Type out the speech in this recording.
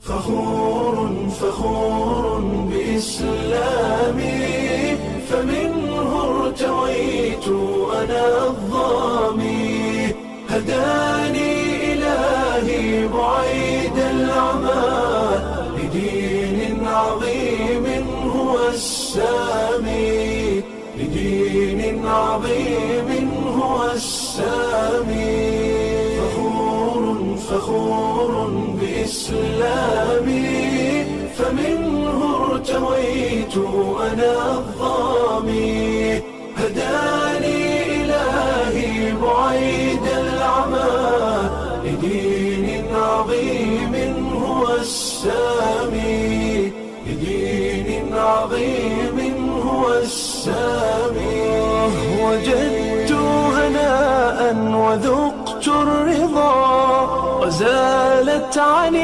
فخور بإسلامي فمنه ارتويت أنا الظامي هداني إلهي بعيد العمى لدين عظيم هو السامي لدين عظيم هو السامي فخور بإسلامي فمنه ارتويت أنا الظامي هداني إلهي بعيد العمى لدين عظيم هو السامي لدين عظيم هو السامي وجدت هناء وذقت الرضا وزالت عن